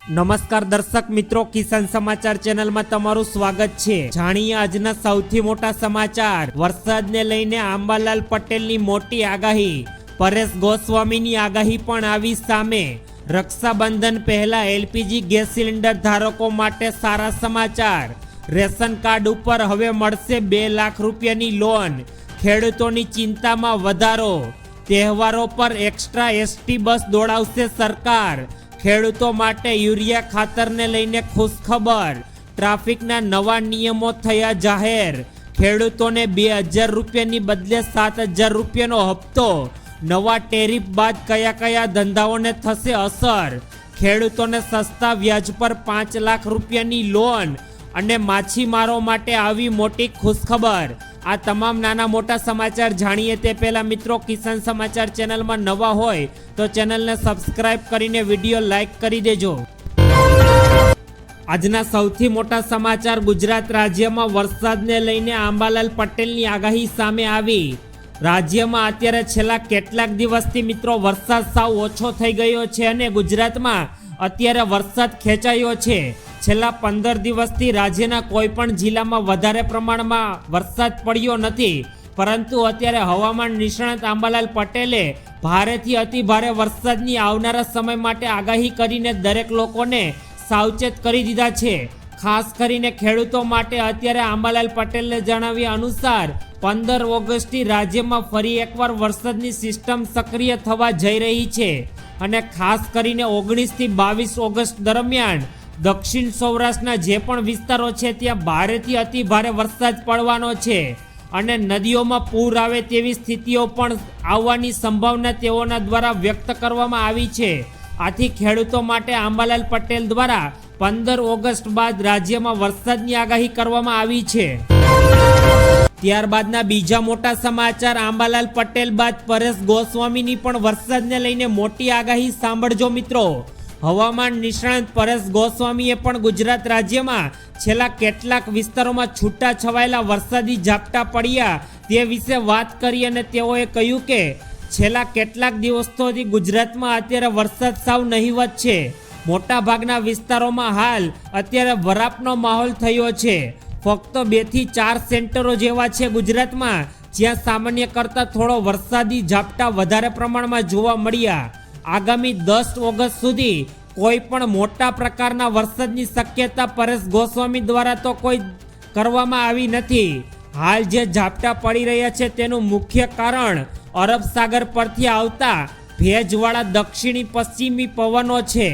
નમસ્કાર દર્શક મિત્રો, કિસાન સમાચાર ચેનલમાં તમારું સ્વાગત છે। જાણીએ આજના સૌથી મોટા સમાચાર। વરસાદને લઈને આંબાલાલ પટેલની મોટી આગાહી, પરેશ ગોસ્વામીની આગાહી પણ આવી સામે। રક્ષાબંધન પહેલા એલપીજી ગેસ સિલિન્ડર ધારકો માટે સારા સમાચાર। રેશન કાર્ડ ઉપર હવે મળશે 2 લાખ રૂપિયાની લોન। ખેડૂતોની ચિંતામાં વધારો। તહેવારો પર એક્સ્ટ્રા એસટી બસ દોડાવશે સરકાર। ખેડૂતો માટે યુરિયા ખાતરને લઈને ખુશખબર। ટ્રાફિકના નવા નિયમો થયા જાહેર। ખેડૂતોને 2000 રૂપિયાની બદલે 7000 રૂપિયાનો હપ્તો। નવા ટેરિફ બાદ કયા કયા ધંધાઓને થશે અસર? ખેડૂતોને સસ્તા વ્યાજ પર 5 લાખ રૂપિયાની લોન અને માછીમારો માટે આવી મોટી ખુશખબર। આ તમામ નાના મોટા સમાચાર જાણીએ તે પહેલા મિત્રો, કિસાન સમાચાર ચેનલમાં નવા હોય તો ચેનલને સબસ્ક્રાઇબ કરીને વિડીયો લાઈક કરી દેજો। આજના સૌથી મોટા સમાચાર। ગુજરાત રાજ્યમાં વરસાદને લઈને આંબાલાલ પટેલની આગાહી સામે આવી। રાજ્યમાં અત્યારે છેલ્લા કેટલાક દિવસથી મિત્રો વરસાદ સાવ ઓછો થઈ ગયો છે અને ગુજરાતમાં અત્યારે વરસાદ ખેંચાયો છે। છેલ્લા 15 દિવસથી રાજ્યના કોઈ પણ જિલ્લામાં વધારે પ્રમાણમાં વરસાદ પડ્યો નથી, પરંતુ અત્યારે હવામાન નિષ્ણાત આંબાલાલ પટેલે ભારેથી અતિ ભારે વરસાદની આવનારા સમય માટે આગાહી કરીને દરેક લોકોને સાવચેત કરી દીધા છે। ખાસ કરીને ખેડૂતો માટે અત્યારે આંબાલાલ પટેલે જણાવ્યા અનુસાર 15 ઓગસ્ટથી રાજ્યમાં ફરી એકવાર વરસાદની સિસ્ટમ સક્રિય થવા જઈ રહી છે અને ખાસ કરીને 19 થી 22 ઓગસ્ટ દરમિયાન દક્ષિણ સૌરાષ્ટ્રના જે પણ વિસ્તારો છે ત્યાં ભારેથી અતિ ભારે વરસાદ પડવાનો છે અને નદીઓમાં પૂર આવે તેવી સ્થિતિઓ પણ આવવાની સંભાવના તેઓના દ્વારા વ્યક્ત કરવામાં આવી છે। આથી ખેડૂતો માટે આંબાલાલ પટેલ દ્વારા 15 ઓગસ્ટ બાદ રાજ્યમાં વરસાદની આગાહી કરવામાં આવી છે। ત્યારબાદના બીજા મોટા સમાચાર। આંબાલાલ પટેલ બાદ પરેશ ગોસ્વામીની પણ વરસાદને લઈને મોટી આગાહી સાંભળજો મિત્રો। હવામાન નિષ્ણાત પરેશ ગોસ્વામીએ પણ ગુજરાત રાજ્યમાં છેલ્લા કેટલાક વિસ્તારોમાં છૂટા છવાયેલા વરસાદી ઝાપટા પડ્યા તે વિશે વાત કરી અને તેઓએ કહ્યું કે છેલ્લા કેટલાક દિવસોથી ગુજરાતમાં અત્યારે વરસાદ સાવ નહિવત છે। મોટા ભાગના વિસ્તારોમાં હાલ અત્યારે વરાપનો માહોલ થયો છે। ફક્ત 2 થી 4 સેન્ટરો જેવા છે ગુજરાતમાં જ્યાં સામાન્ય કરતાં થોડો વરસાદી ઝાપટા વધારે પ્રમાણમાં જોવા મળ્યા। આગામી 10 ઓગસ્ટ સુધી કોઈ પણ મોટા પ્રકારના વરસાદની શક્યતા પરેશ ગોસ્વામી દ્વારા તો કોઈ કરવામાં આવી નથી। હાલ જે ઝાપટા પડી રહ્યા છે તેનું મુખ્ય કારણ અરબ સાગર પરથી આવતા ભેજવાળા દક્ષિણી પશ્ચિમી પવનો છે।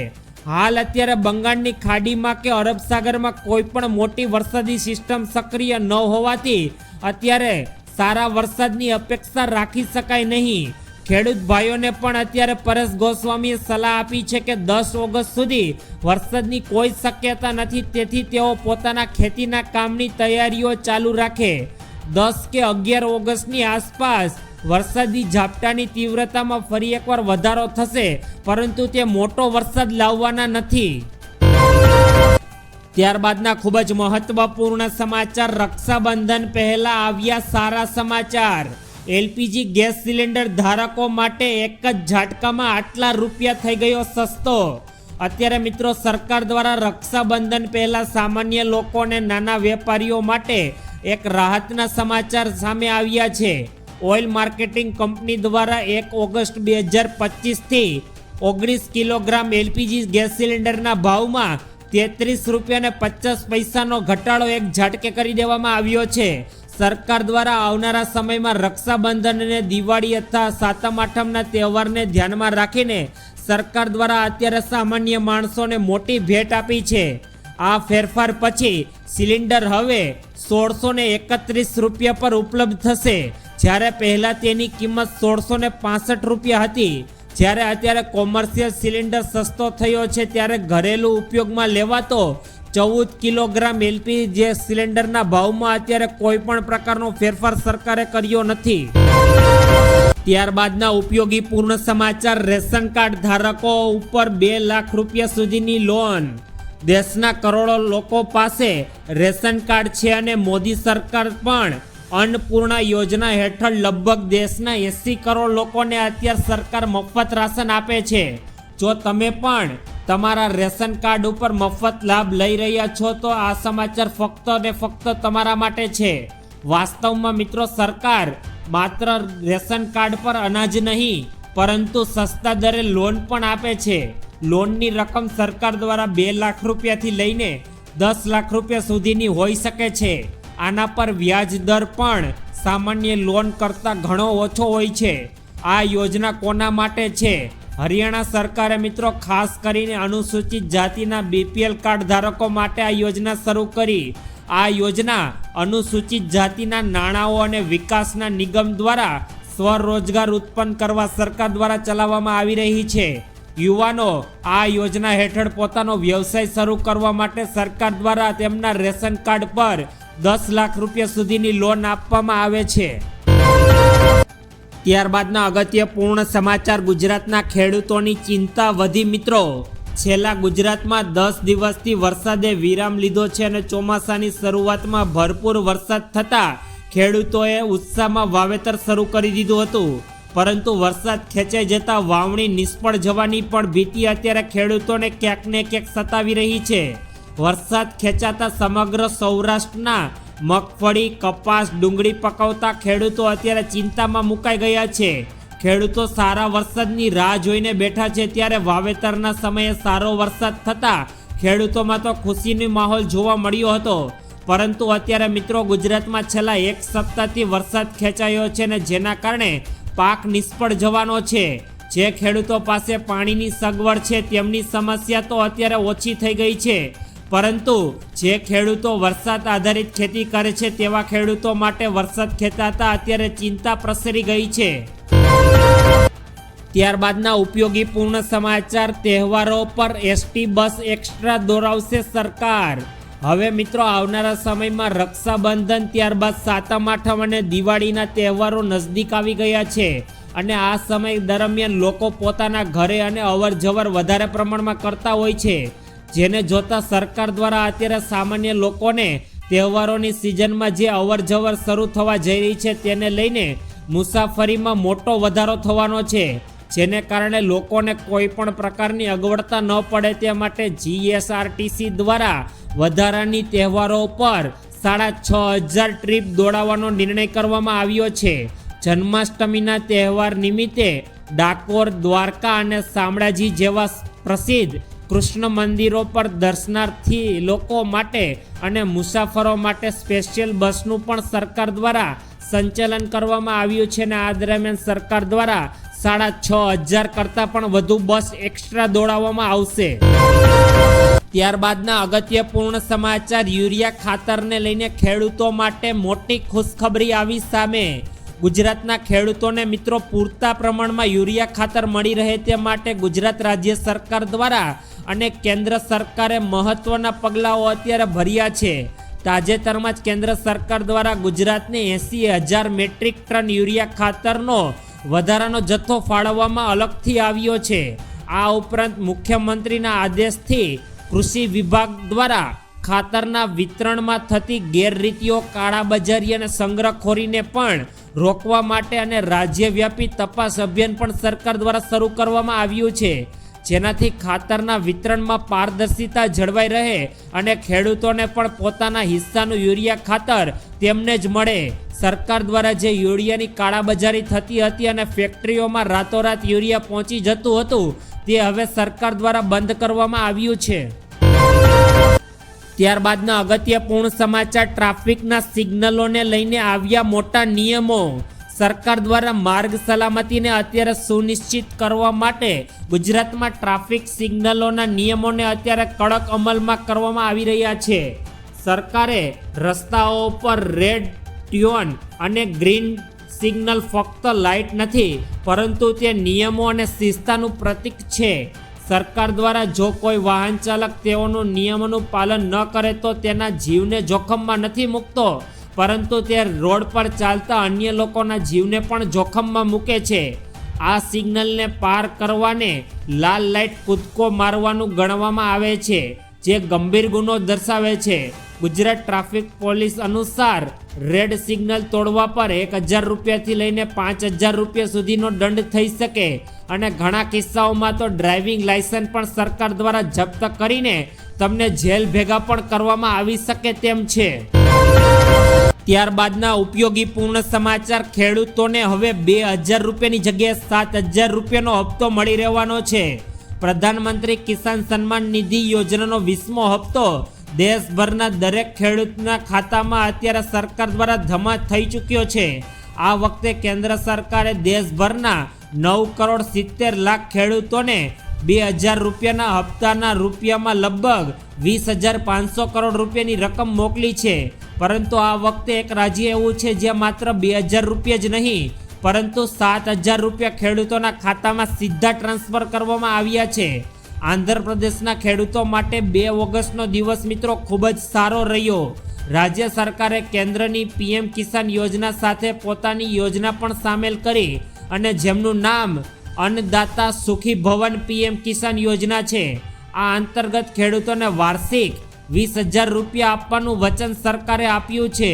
હાલ અત્યારે બંગાળની ખાડીમાં કે અરબ સાગરમાં કોઈ પણ મોટી વરસાદી સિસ્ટમ સક્રિય ન હોવાથી અત્યારે સારા વરસાદની અપેક્ષા રાખી શકાય નહીં। ખેડૂત ભાઈઓને પણ અત્યારે પરેશ ગોસ્વામીએ સલાહ આપી છે કે 10 ઓગસ્ટ સુધી વરસાદની કોઈ શક્યતા નથી, તેથી તેઓ પોતાના ખેતીના કામની તૈયારીઓ ચાલુ રાખે। 10 કે 11 ઓગસ્ટની આસપાસ વરસાદી ઝાપટાની તીવ્રતામાં ફરી એકવાર વધારો થશે, પરંતુ તે મોટો વરસાદ લાવવાના નથી। ત્યારબાદના ખૂબ જ મહત્વપૂર્ણ સમાચાર। રક્ષાબંધન પહેલા આવ્યા સારા સમાચાર। એલપીજી ગેસ સિલિન્ડર ધારકો માટે એક જ ઝાટકામાં આટલા રૂપિયા થઈ ગયો સસ્તો। અત્યારે મિત્રો સરકાર દ્વારા રક્ષાબંધન પહેલા સામાન્ય લોકોને નાના વેપારીઓ માટે એક રાહતના સમાચાર સામે આવ્યા છે। ઓઇલ માર્કેટિંગ કંપની દ્વારા 1 ઓગસ્ટ 2025 થી 19 કિલોગ્રામ એલપીજી ગેસ સિલિન્ડરના ભાવમાં 33 રૂપિયા અને 50 પૈસાનો ઘટાડો એક ઝાટકે કરી દેવામાં આવ્યો છે। સરકાર દ્વારા આવનારા સમયમાં રક્ષાબંધન અને દિવાળી અથવા સાતમ આઠમના તહેવારને ધ્યાનમાં રાખીને સરકાર દ્વારા અત્યારે સામાન્ય માણસોને મોટી ભેટ આપી છે। આ ફેરફાર પછી સિલિન્ડર હવે 1631 રૂપિયા પર ઉપલબ્ધ થશે, જ્યારે પહેલા તેની કિંમત 1665 રૂપિયા હતી। જ્યારે અત્યારે કોમર્શિયલ સિલિન્ડર સસ્તો થયો છે, ત્યારે ઘરેલું ઉપયોગમાં લેવાતો 14 કિલોગ્રામ એલપીજી ગેસ સિલિન્ડરના ભાવમાં અત્યારે કોઈ પણ પ્રકારનો ફેરફાર સરકારે કર્યો નથી। ત્યારબાદના ઉપયોગી પૂર્ણ સમાચાર। રેશન કાર્ડ ધારકો ઉપર 2 લાખ રૂપિયા સુધીની લોન। દેશના કરોડો લોકો પાસે રેશન કાર્ડ છે અને મોદી સરકાર પણ અન્નપૂર્ણા યોજના હેઠળ લગભગ દેશના 80 કરોડ લોકોને અત્યારે સરકાર મફત રાશન આપે છે। જો તમે પણ તમારા રેશન કાર્ડ ઉપર મફત લાભ લઈ રહ્યા છો તો આ સમાચાર ફક્ત ને ફક્ત તમારા માટે છે. વાસ્તવમાં મિત્રો સરકાર માત્ર રેશન કાર્ડ પર અનાજ નહીં પરંતુ સસ્તા દરે લોન પણ આપે છે. લોનની રકમ સરકાર દ્વારા 2 લાખ રૂપિયાથી લઈને 10 લાખ રૂપિયા સુધીની હોઈ શકે છે. આના પર વ્યાજ દર પણ સામાન્ય લોન કરતાં ઘણો ઓછો હોય છે. આ યોજના કોના માટે છે? હરિયાણા સરકારે મિત્રો ખાસ કરીને અનુસૂચિત જાતિના BPL કાર્ડ ધારકો માટે આ યોજના શરૂ કરી. આ યોજના અનુસૂચિત જાતિના નાણાંઓ અને વિકાસના નિગમ દ્વારા સ્વરોજગાર ઉત્પન્ન કરવા સરકાર દ્વારા ચલાવવામાં આવી રહી છે. યુવાનો આ યોજના હેઠળ પોતાનો વ્યવસાય શરૂ કરવા માટે સરકાર દ્વારા તેમના રેશન કાર્ડ પર 10 લાખ રૂપિયા સુધીની લોન આપવામાં આવે છે. ત્યારબાદના અગત્યપૂર્ણ સમાચાર, ગુજરાતના ખેડૂતોની ચિંતા વધી મિત્રો. છેલ્લા ગુજરાતમાં 10 દિવસથી વરસાદે વિરામ લીધો છે અને ચોમાસાની શરૂઆતમાં ભરપૂર વરસાદ થતાં ખેડૂતોએ ઉત્સાહમાં વાવેતર શરૂ કરી દીધું હતું. પરંતુ વરસાદ ખેંચાઈ જતા વાવણી નિષ્ફળ જવાની પણ ભીતિ અત્યારે ખેડૂતોને ક્યાંક ને ક્યાંક સતાવી રહી છે. વરસાદ ખેંચાતા સમગ્ર સૌરાષ્ટ્રના મગફળી, કપાસ, ડુંગળી પકવતા ખેડૂતો અત્યારે ચિંતામાં મુકાઈ ગયા છે. ખેડૂતો સારા વરસાદની રાહ જોઈને બેઠા છે, ત્યારે વાવેતરના સમયે સારો વરસાદ થતાં ખેડૂતોમાં તો ખુશીનો માહોલ જોવા મળ્યો હતો. પરંતુ અત્યારે મિત્રો ગુજરાતમાં છેલ્લા 1 સપ્તાહથી વરસાદ ખેંચાયો છે અને જેના કારણે પાક નિષ્ફળ જવાનો છે. જે ખેડૂતો પાસે પાણીની સગવડ છે તેમની સમસ્યા તો અત્યારે ઓછી થઈ ગઈ છે, પરંતુ જે ખેડૂતો વરસાદ આધારિત ખેતી કરે છે તેવા ખેડૂતો માટે વરસાદ ખેંચાતા અત્યારે ચિંતા પ્રસરી ગઈ છે. ત્યારબાદના ઉપયોગીપૂર્ણ સમાચાર, તહેવારો પર ST બસ એક્સ્ટ્રા દોરાવશે સરકાર. હવે મિત્રો આવનારા સમયમાં રક્ષાબંધન, ત્યારબાદ સાતમ આઠમ અને દિવાળીના તહેવારો નજદીક આવી ગયા છે અને આ સમય દરમિયાન લોકો પોતાના ઘરે અને અવર જવર વધારે પ્રમાણમાં કરતા હોય છે. જેને જોતા સરકાર દ્વારા અત્યારે સામાન્ય લોકોને તહેવારોની સિઝનમાં જે અવર જવર શરૂ થવા જઈ રહી છે તેને લઈને મુસાફરીમાં મોટો વધારો થવાનો છે. જેને કારણે લોકોને કોઈ પણ પ્રકારની અગવડતા ન પડે તે માટે GSRTC દ્વારા વધારાની તહેવારો પર 6500 ટ્રીપ દોડાવવાનો નિર્ણય કરવામાં આવ્યો છે. જન્માષ્ટમીના તહેવાર નિમિત્તે ડાકોર, દ્વારકા અને શામળાજી જેવા પ્રસિદ્ધ કૃષ્ણ મંદિરો પર દર્શનાર્થી લોકો માટે અને મુસાફરો માટે સ્પેશિયલ બસનું પણ સરકાર દ્વારા સંચાલન કરવામાં આવ્યું છે અને આ દરમિયાન સરકાર દ્વારા 6500 કરતાં પણ વધુ બસ એક્સ્ટ્રા દોડાવવામાં આવશે. ત્યારબાદના અગત્યપૂર્ણ સમાચાર, યુરિયા ખાતરને લઈને ખેડૂતો માટે મોટી ખુશખબરી આવી સામે. ગુજરાતના ખેડૂતોને મિત્રો પૂરતા પ્રમાણમાં યુરિયા ખાતર મળી રહે તે માટે ગુજરાત રાજ્ય સરકાર દ્વારા અને કેન્દ્ર સરકારે મહત્વના પગલાઓ અત્યારે ભર્યા છે. તાજેતરમાં જ કેન્દ્ર સરકાર દ્વારા ગુજરાતને 80,000 મેટ્રિક ટન યુરિયા ખાતરનો વધારાનો જથ્થો ફાળવવામાં અલગથી આવ્યો છે. આ ઉપરાંત મુખ્યમંત્રીના આદેશથી કૃષિ વિભાગ દ્વારા ખાતરના વિતરણમાં થતી ગેરરીતિઓ, કાળાબજારી અને સંગ્રહખોરીને પણ રોકવા માટે અને રાજ્યવ્યાપી તપાસ અભિયાન પણ સરકાર દ્વારા શરૂ કરવામાં આવ્યું છે. જેનાથી ખાતરના વિતરણમાં પારદર્શિતા જળવાઈ રહે અને ખેડૂતોને પણ પોતાના હિસ્સાનું યુરિયા ખાતર તેમને જ મળે. સરકાર દ્વારા જે યુરિયાની કાળાબજારી થતી હતી અને ફેક્ટરીઓમાં રાતોરાત યુરિયા પહોંચી જતું હતું તે હવે સરકાર દ્વારા બંધ કરવામાં આવ્યું છે. ત્યારબાદના અગત્યપૂર્ણ સમાચાર, ટ્રાફિકના સિગ્નલોને લઈને આવ્યા મોટા નિયમો. સરકાર દ્વારા માર્ગ સલામતીને અત્યારે સુનિશ્ચિત કરવા માટે ગુજરાતમાં ટ્રાફિક સિગ્નલોના નિયમોને અત્યારે કડક અમલમાં કરવામાં આવી રહ્યા છે. સરકારે રસ્તાઓ પર રેડ, ટ્યુન અને ગ્રીન સિગ્નલ ફક્ત લાઇટ નથી પરંતુ તે નિયમો અને શિસ્તનું પ્રતીક છે. સરકાર દ્વારા જો કોઈ વાહન ચાલક તેઓનું નિયમોનું પાલન ન કરે તો તેના જીવને જોખમમાં નથી મૂકતો, પરંતુ તે રોડ પર ચાલતા અન્ય લોકોના જીવને પણ જોખમમાં મૂકે છે. આ સિગ્નલને પાર કરવાને લાલ લાઇટ કૂદકો મારવાનું ગણવામાં આવે છે. જે ગંભીર ગુનો દર્શાવે છે. ગુજરાત ટ્રાફિક પોલીસ અનુસાર રેડ સિગ્નલ તોડવા પર 1000 રૂપિયાથી લઈને 5000 રૂપિયા સુધીનો દંડ થઈ શકે અને ઘણા કિસ્સાઓમાં તો ડ્રાઇવિંગ લાયસન્સ પણ સરકાર દ્વારા જપ્ત કરીને તમને જેલ ભેગા પણ કરવામાં આવી શકે તેમ છે. ત્યારબાદના ઉપયોગી પૂર્ણ સમાચાર. ખેડૂતોને હવે 2000 રૂપિયાની જગ્યાએ 7000 રૂપિયાનો હપ્તો મળી રહેવાનો છે. પ્રધાનમંત્રી કિસાન સન્માન નિધિ યોજનાનો 20મો હપ્તો દેશભરના દરેક ખેડૂતના ખાતામાં અત્યારે સરકાર દ્વારા જમા થઈ ચૂક્યો છે. આ વખતે કેન્દ્ર સરકારે દેશભરના 9,70,00,000 ખેડૂતોને 2000 રૂપિયાના હપ્તાના રૂપિયામાં લગભગ 20,500 કરોડ રૂપિયાની રકમ મોકલી છે. પરંતુ આ વખતે એક રાજ્ય એવું છે જ્યાં માત્ર 2000 રૂપિયા જ નહીં પરંતુ 7000 રૂપિયા ખેડૂતોના ખાતામાં સીધા ટ્રાન્સફર કરવામાં આવ્યા છે. આંધ્રપ્રદેશના ખેડૂતો માટે 2 ઓગસ્ટનો દિવસ મિત્રો ખૂબ જ સારો રહ્યો. રાજ્ય સરકારે કેન્દ્રની PM કિસાન યોજના સાથે પોતાની યોજના પણ સામેલ કરી અને જેમનું નામ અન્નદાતા સુખી ભવન PM કિસાન યોજના છે. આ અંતર્ગત ખેડૂતોને વાર્ષિક 20,000 રૂપિયા આપવાનું વચન સરકારે આપ્યું છે.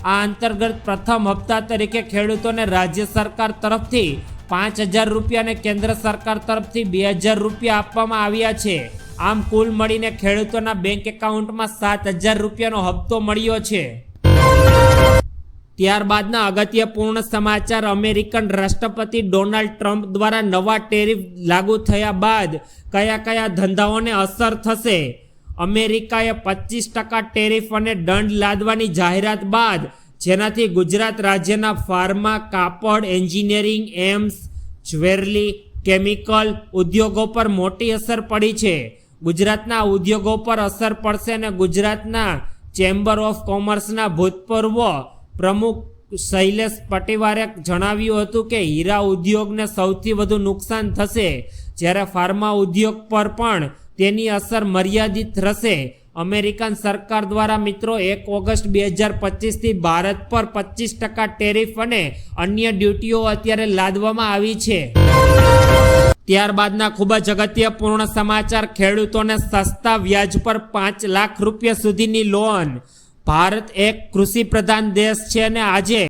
આ અંતર્ગત પ્રથમ હપ્તા તરીકે ખેડૂતોને રાજ્ય સરકાર તરફથી 5,000 રૂપિયા અને કેન્દ્ર સરકાર તરફથી 2,000 રૂપિયા આપવામાં આવ્યા છે. આમ કુલ મળીને ખેડૂતોના બેંક એકાઉન્ટમાં 7,000 રૂપિયાનો હપ્તો મળ્યો છે. ત્યારબાદના અગત્યપૂર્ણ સમાચાર. અમેરિકન રાષ્ટ્રપતિ ડોનાલ્ડ ટ્રમ્પ દ્વારા નવા ટેરિફ લાગુ થયા બાદ કયા કયા ધંધાઓને અસર થશે? અમેરિકાએ 25% ટેરિફ અને દંડ લાદવાની જાહેરાત બાદ જેનાથી ગુજરાત રાજ્યના ફાર્મા, કાપડ, એન્જિનિયરિંગ, એમ્સ, જ્વેલરી, કેમિકલ ઉદ્યોગો પર મોટી અસર પડી છે. ગુજરાતના ઉદ્યોગો પર અસર પડશે અને ગુજરાતના ચેમ્બર ઓફ કોમર્સના ભૂતપૂર્વ પ્રમુખ શૈલેષ પટેવારે જણાવ્યું હતું કે હીરા ઉદ્યોગને સૌથી વધુ નુકસાન થશે જ્યારે ફાર્મા ઉદ્યોગ પર પણ તેની અસર મર્યાદિત રહેશે. અમેરિકન સરકાર દ્વારા મિત્રો 1 ઓગસ્ટ 2025થી ભારત પર 25% ટેરિફ અને અન્ય ડ્યુટીઓ અત્યારે લાદવામાં આવી છે. ત્યારબાદના ખૂબ જ અગત્યપૂર્ણ સમાચાર. ખેડૂતોને સસ્તા વ્યાજ પર 5 લાખ રૂપિયા સુધીની લોન. ભારત એક કૃષિ પ્રધાન દેશ છે અને આજે